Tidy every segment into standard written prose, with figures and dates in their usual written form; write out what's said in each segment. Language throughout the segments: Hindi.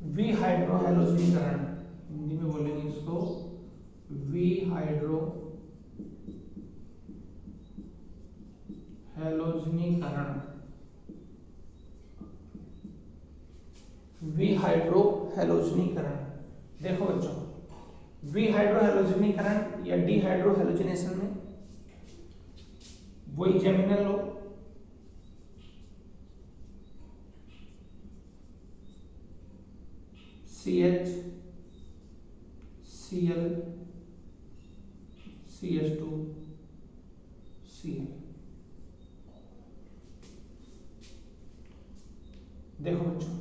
विहाइड्रोहैलोजनीकरण, हिंदी में बोलेंगे इसको विहाइड्रोहैलोजनीकरण। विहाइड्रोहैलोजनीकरण, देखो बच्चों, विहाइड्रोहैलोजनीकरण या डिहाइड्रोहैलोजिनेशन में वही जेमिनल लो, CH Cl CH2 Cl। देखो बच्चों,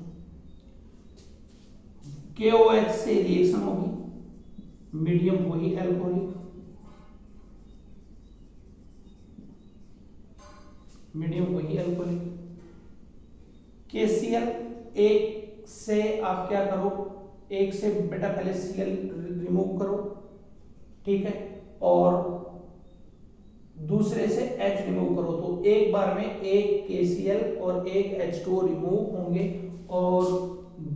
KOH से रिएक्शन होगी, मीडियम वही एल्कोहलिक, KCl एक से आप क्या करो, एक से बेटा पहले Cl रिमूव करो, ठीक है, और दूसरे से H रिमूव करो, तो एक बार में एक KCl और एक H2O रिमूव होंगे, और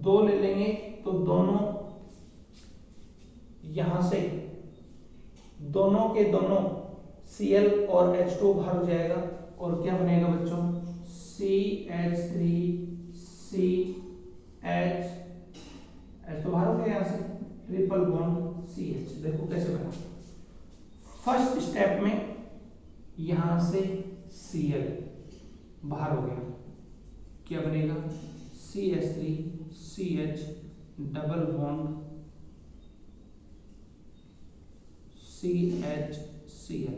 दो ले लेंगे तो दोनों यहां से दोनों के दोनों Cl और H2O बाहर हो जाएगा, और क्या बनेगा बच्चों, CH3CH, H तो बाहर हो गया यहां से, ट्रिपल बॉन्ड CH। देखो कैसे बना, फर्स्ट स्टेप में यहां से Cl बाहर हो गया, क्या बनेगा, CH3CH डबल बॉन्ड CHCl,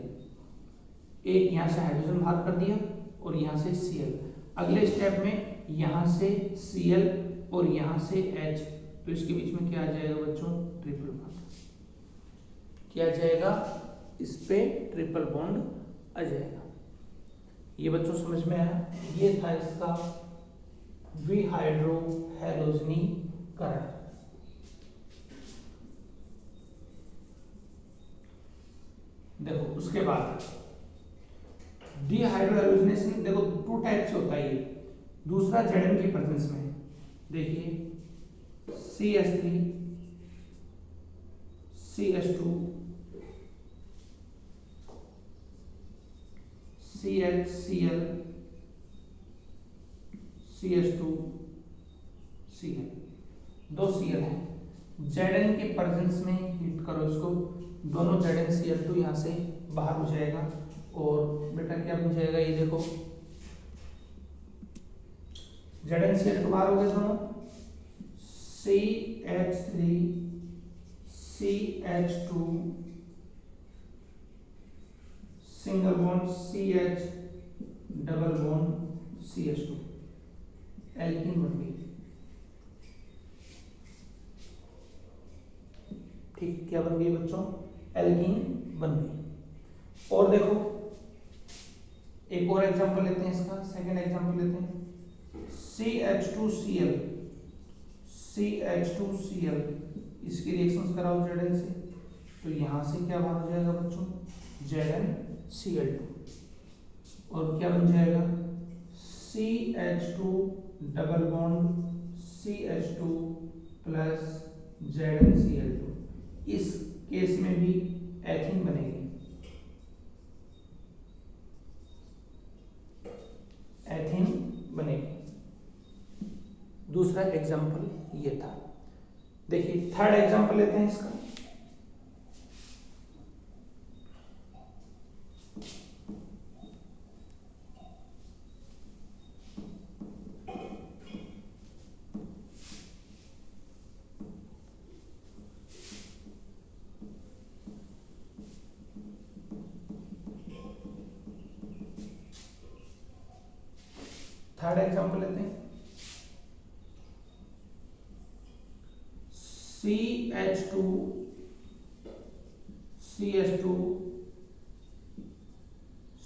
एक यहां से हाइड्रोजन बाहर कर दिया और यहां से Cl। अगले स्टेप में यहां से Cl और यहां से H, तो इसके बीच में क्या आ जाएगा बच्चों, ट्रिपल बॉन्ड, क्या आ जाएगा, इस पे ट्रिपल बॉन्ड आ जाएगा। ये बच्चों समझ में आया, ये था इसका विहाइड्रोहैलोजनीकरण। देखो उसके बाद डिहाइड्रोहैलोजिनेशन, देखो टू टाइप से होता है ये, दूसरा Zn की प्रेजेंस में, देखिए CH3 CH2 CHCl CH2 Cl, दो Cl है, Zn के प्रेजेंस में हिट करो इसको, दोनों ZnCl2 यहां से बाहर हो जाएगा, और बेटा क्या बन जाएगा, ये देखो ZnCl2 बाहर हो गए दोनों, CH3CH2 single bond CH double bond CH2, alkene बन गई, ठीक, क्या बन गई बच्चों, एल्कीन बन गई। और देखो एक और एग्जांपल लेते हैं इसका, सेकंड एग्जांपल लेते हैं, CH2Cl CH2Cl, इसकी रिएक्शंस कराओ Zn से, तो यहां से क्या बाहर हो जाएगा बच्चों, ZnCl2, और क्या बन जाएगा, CH2 double bond CH2 plus ZnCl2, इस केस में भी एथीन बनेगी, एथीन बनेगी। दूसरा एग्जांपल ये था। देखिए थर्ड एग्जांपल लेते हैं इसका, थर्ड एग्जांपल लेते हैं, CH2 CH2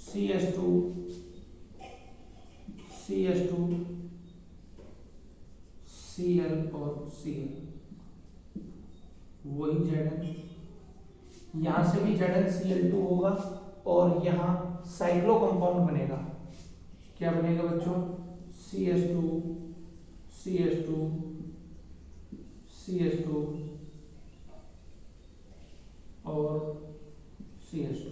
CH2 CH2 Cl और Cl, वही Zn, यहां से भी ZnCl2 होगा, और यहां साइक्लो कंपाउंड बनेगा, क्या बनेगा बच्चों, CH2 CH2 CH2 और CH2,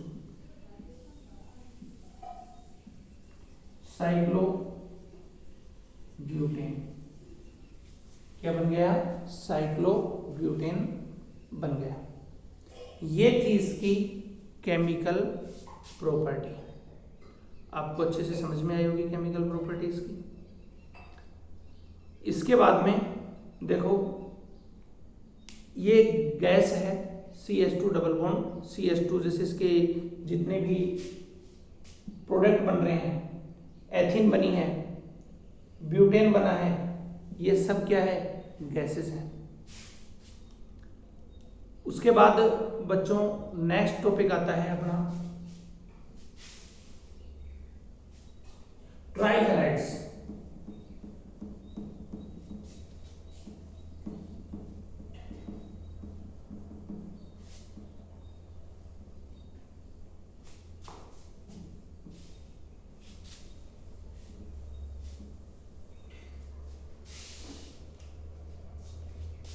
साइक्लोब्यूटेन। क्या बन गया? साइक्लोब्यूटेन बन गया। ये थी इसकी केमिकल प्रॉपर्टी। आपको अच्छे से समझ में आई होगी केमिकल प्रॉपर्टीज की। इसके बाद में देखो, ये गैस है CH2 डबल बॉन्ड CH2, जैसे इसके जितने भी प्रोडक्ट बन रहे हैं, एथीन बनी है, ब्यूटेन बना है, ये सब क्या है? गैसेस हैं। उसके बाद बच्चों नेक्स्ट टॉपिक आता है अपना ट्राइहैलाइड्स।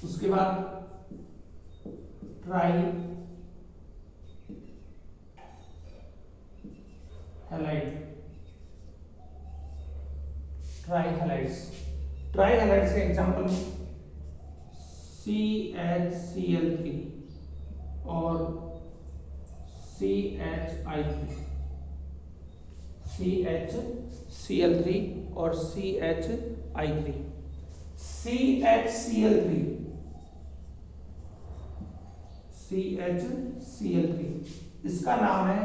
उसके बाद ट्राइहैलाइड्स के एग्जांपल में CHCl3 और CHI3, CHCl3 और CHI3। CHCl3 इसका नाम है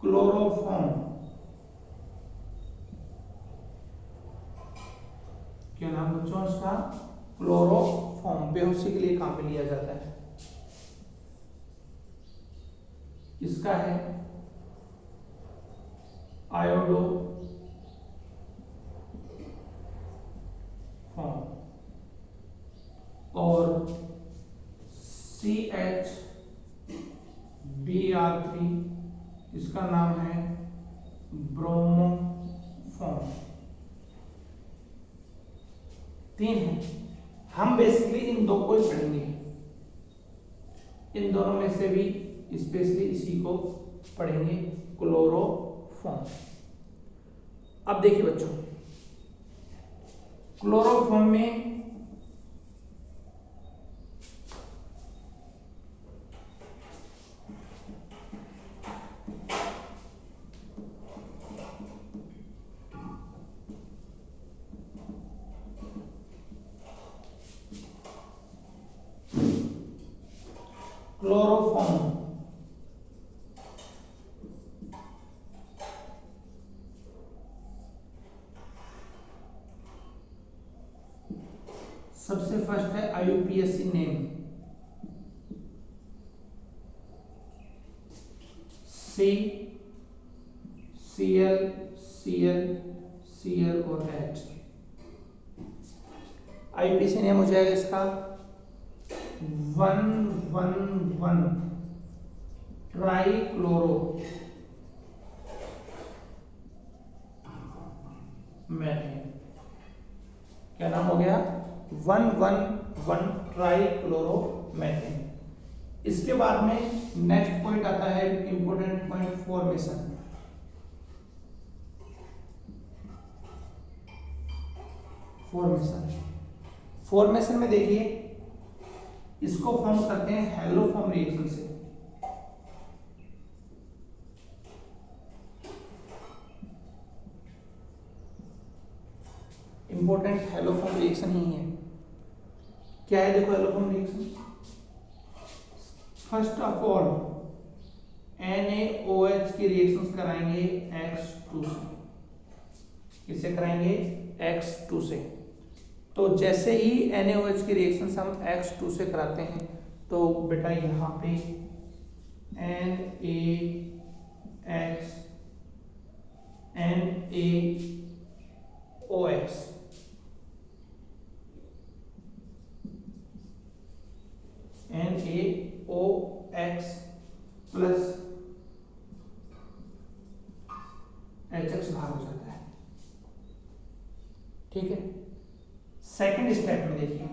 क्लोरोफॉर्म। क्या नाम बच्चों इसका? क्लोरोफॉर्म। बेहोशी के लिए काम में लिया जाता है। इसका है आयोडोफॉर्म। और CHBr3 इसका नाम है ब्रोमोफॉर्म। तीन है। हम बेसिकली इन दो को ही पढ़ेंगे, इन दोनों में से भी स्पेशली इसी को पढ़ेंगे, क्लोरोफॉर्म। अब देखिए बच्चों, क्लोरोफॉर्म में सबसे फर्स्ट है IUPAC name CCl Cl Cl और H। IUPAC नेम हो जाएगा इसका 111 ट्राइक्लोरो मैथेन। क्या नाम हो गया? 111 ट्राइक्लोरोमेथेन। इसके बाद में नेक्स्ट पॉइंट आता है इंपोर्टेंट पॉइंट, फॉर्मेशन। फॉर्मेशन में देखिए, इसको फॉर्म करते हैं हैलोफॉर्म रिएक्शन से। इंपोर्टेंट हैलोफॉर्म रिएक्शन ही है। क्या है? देखो haloform reaction, first of all NaOH की रिएक्शंस कराएंगे X2 से। किससे कराएंगे? X2 से। तो जैसे ही NaOH की रिएक्शंस हम X2 से कराते हैं तो बेटा यहाँ पे NaOH प्लस HX बाहर हो जाता है। ठीक है। सेकंड स्टेप में देखिए,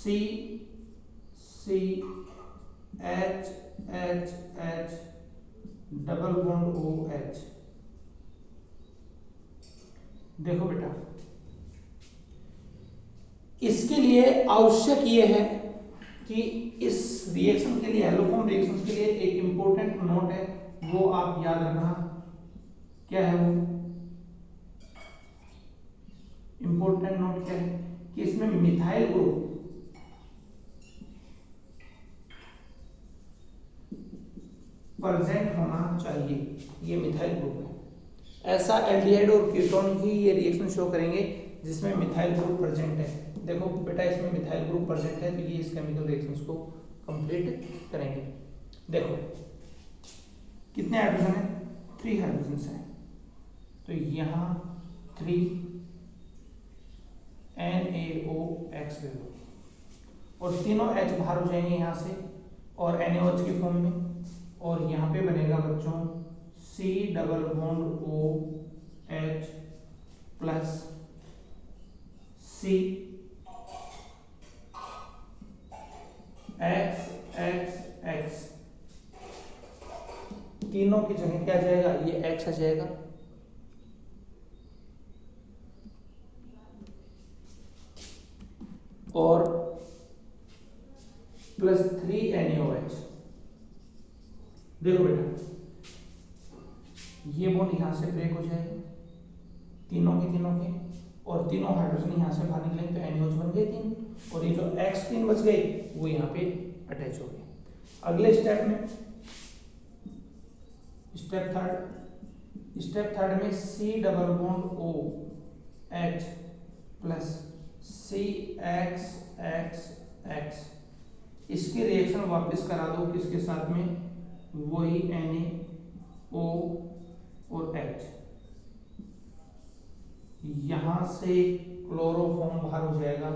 C C H H H double bond O H. देखो बेटा, इसके लिए आवश्यक ये है कि इस रिएक्शन के लिए, एलोफॉर्म रिएक्शन के लिए एक इंपॉर्टेंट नोट है, वो आप याद रखना। क्या है वो इंपॉर्टेंट नोट? क्या है कि इसमें मिथाइल ग्रुप प्रेजेंट होना चाहिए। ये मिथाइल ग्रुप है। ऐसा एल्डिहाइड और कीटोन ही ये रिएक्शन शो करेंगे जिसमें मिथाइल ग्रुप प्रेजेंट है। देखो बेटा, इसमें मिथाइल ग्रुप प्रेजेंट है तो ये इस केमिकल रिएक्शंस को कंप्लीट करेंगे। देखो कितने हाइड्रोजन है? 3 हाइड्रोजन है, तो यहाँ 3 NaOH ले लो, और तीनों H बाहर हो जाएंगे यहाँ से और NaOH की फॉर्म में, और यहाँ पे बनेगा बच्चों C double bond OH plus C X। तीनों की जगह क्या आ जाएगा? ये X आ जाएगा, और प्लस 3 NaOH। देखो बेटा, ये बॉन्ड यहां से ब्रेक हो जाएगा तीनों के, और तीनों हाइड्रोजन यहां से बाहर निकलेंगे तो NaOH बन गए 3, और ये जो X 3 बच गए वो यहाँ पे अटैच हो गए। अगले स्टेप में, स्टेप थर्ड में C double bond OH plus CXXX, इसकी रिएक्शन वापस करा दो किसके साथ में? वही NaO और H। यहां से क्लोरोफॉर्म बाहर हो जाएगा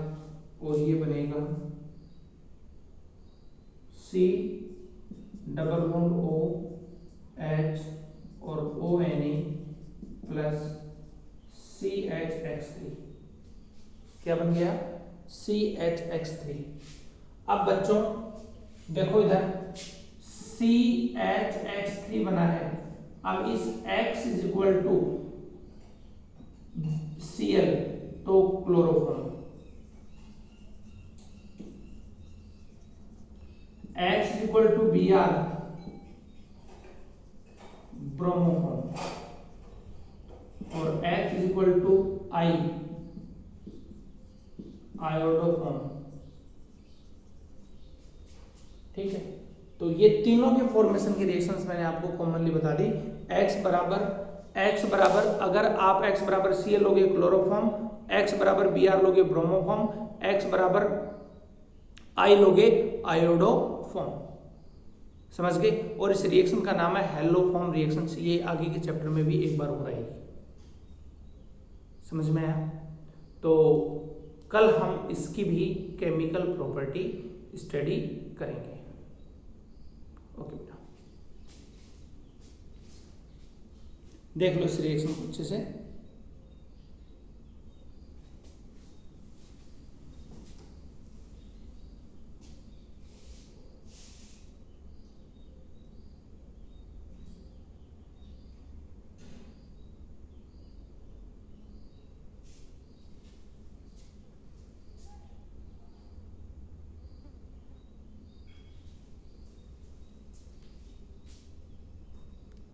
और ये बनेगा C डबल बॉन्ड OH और ONA प्लस CHX3। क्या बन गया? CHX3। अब बच्चों देखो इधर CHX3 बना है। अब इस X is equal to Cl, तो chloroform, X is equal to Br, bromoform, और X is equal to I, iodoform. ठीक है, तो ये तीनों के फॉर्मेशन की रिएक्शंस मैंने आपको कॉमनली बता दी। X बराबर अगर आप X बराबर Cl लोगे क्लोरोफॉर्म, X बराबर Br लोगे ब्रोमोफॉर्म, X बराबर I लोगे आयोडोफॉर्म। समझ गए? और इस रिएक्शन का नाम है हेलोफॉर्म रिएक्शन। ये आगे के चैप्टर में भी एक बार हो रहेगी। समझ में आया? तो कल हम इसकी भी केमिकल प्रॉपर्टी स्टडी करेंगे। ओके बेटा, देख लो इस रिएक्शन को अच्छे से।